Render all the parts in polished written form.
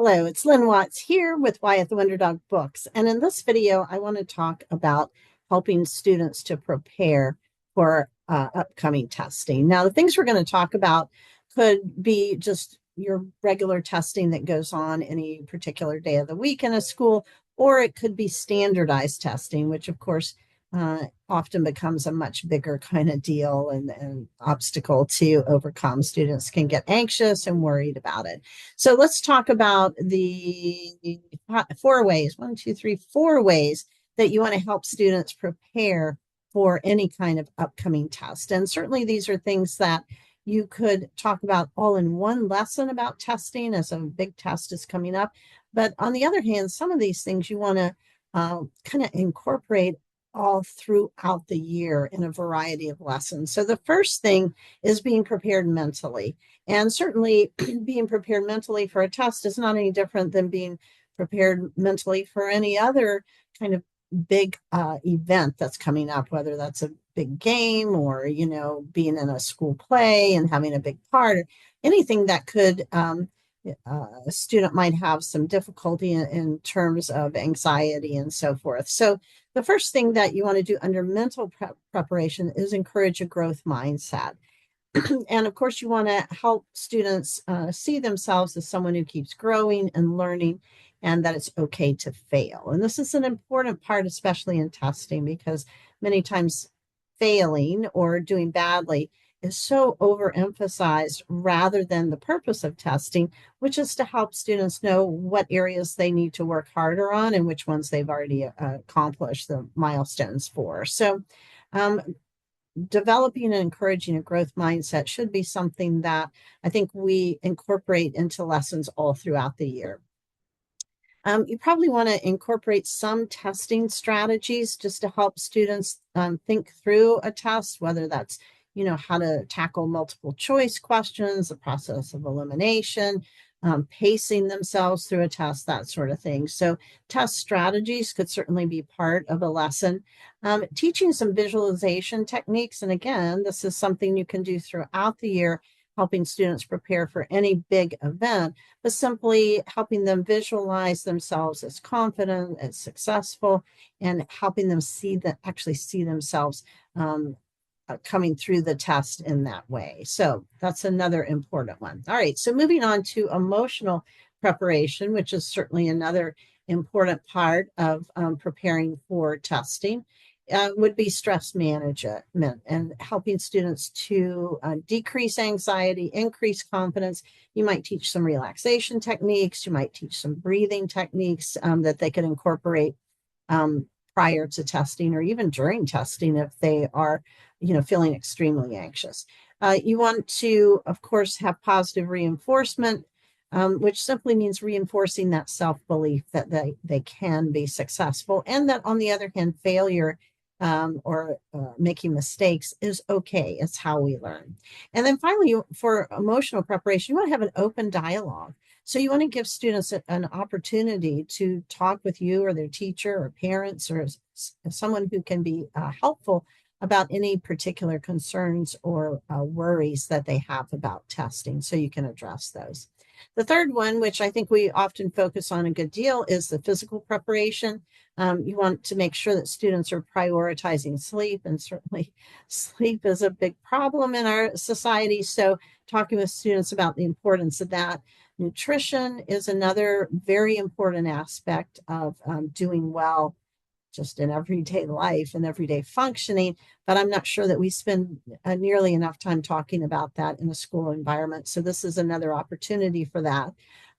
Hello, it's Lynn Watts here with Wyatt the Wonder Dog Books. And in this video, I want to talk about helping students to prepare for upcoming testing. Now, the things we're going to talk about could be just your regular testing that goes on any particular day of the week in a school, or it could be standardized testing, which of course often becomes a much bigger kind of deal and obstacle to overcome. Students can get anxious and worried about it. So let's talk about the four ways, one, two, three, four ways that you want to help students prepare for any kind of upcoming test. And certainly these are things that you could talk about all in one lesson about testing as a big test is coming up. But on the other hand, some of these things you want to kind of incorporate all throughout the year in a variety of lessons. So the first thing is being prepared mentally. And certainly being prepared mentally for a test is not any different than being prepared mentally for any other kind of big event that's coming up, whether that's a big game or, being in a school play and having a big part, or anything that could a student might have some difficulty in terms of anxiety and so forth. So the first thing that you want to do under mental preparation is encourage a growth mindset. And of course, you want to help students see themselves as someone who keeps growing and learning, and that it's okay to fail. And this is an important part, especially in testing, because many times failing or doing badly is so overemphasized rather than the purpose of testing, which is to help students know what areas they need to work harder on and which ones they've already accomplished the milestones for. So developing and encouraging a growth mindset should be something that I think we incorporate into lessons all throughout the year. You probably want to incorporate some testing strategies just to help students think through a test, whether that's how to tackle multiple choice questions, the process of elimination, pacing themselves through a test, that sort of thing. So test strategies could certainly be part of a lesson. Teaching some visualization techniques. And again, this is something you can do throughout the year, helping students prepare for any big event, but simply helping them visualize themselves as confident, as successful, and helping them actually see themselves coming through the test in that way. So that's another important one. All right, so moving on to emotional preparation, which is certainly another important part of preparing for testing, would be stress management and helping students to decrease anxiety, increase confidence. You might teach some relaxation techniques, you might teach some breathing techniques that they can incorporate prior to testing or even during testing if they are feeling extremely anxious. You want to, of course, have positive reinforcement, which simply means reinforcing that self-belief that they can be successful, and that on the other hand, failure or making mistakes is okay. It's how we learn. And then finally, for emotional preparation, you want to have an open dialogue. So you want to give students an opportunity to talk with you or their teacher or parents or someone who can be helpful about any particular concerns or worries that they have about testing, so you can address those. The third one, which I think we often focus on a good deal, is the physical preparation. You want to make sure that students are prioritizing sleep, and certainly sleep is a big problem in our society. So talking with students about the importance of that. Nutrition is another very important aspect of doing well just in everyday life and everyday functioning, but I'm not sure that we spend nearly enough time talking about that in a school environment. So this is another opportunity for that.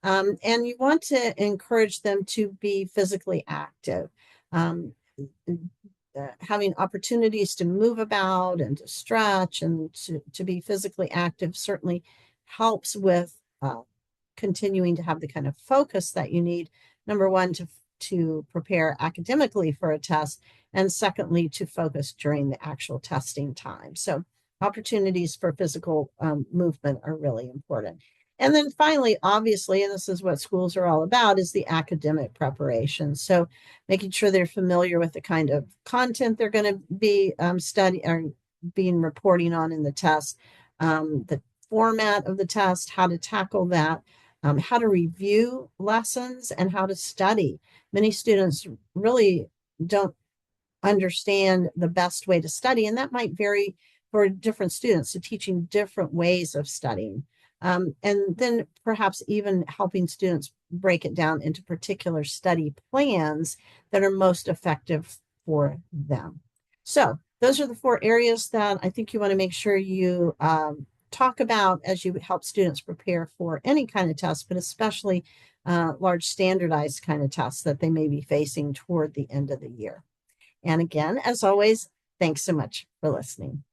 And you want to encourage them to be physically active. Having opportunities to move about and to stretch and to be physically active certainly helps with continuing to have the kind of focus that you need, number one, to prepare academically for a test, and secondly, to focus during the actual testing time. So opportunities for physical movement are really important. And then finally, obviously, and this is what schools are all about, is the academic preparation. So making sure they're familiar with the kind of content they're going to be studying or reporting on in the test, the format of the test, how to tackle that, how to review lessons, and how to study. Many students really don't understand the best way to study, and that might vary for different students, so teaching different ways of studying. And then perhaps even helping students break it down into particular study plans that are most effective for them. So those are the 4 areas that I think you want to make sure you talk about as you help students prepare for any kind of test, but especially large standardized kind of tests that they may be facing toward the end of the year. And again, as always, thanks so much for listening.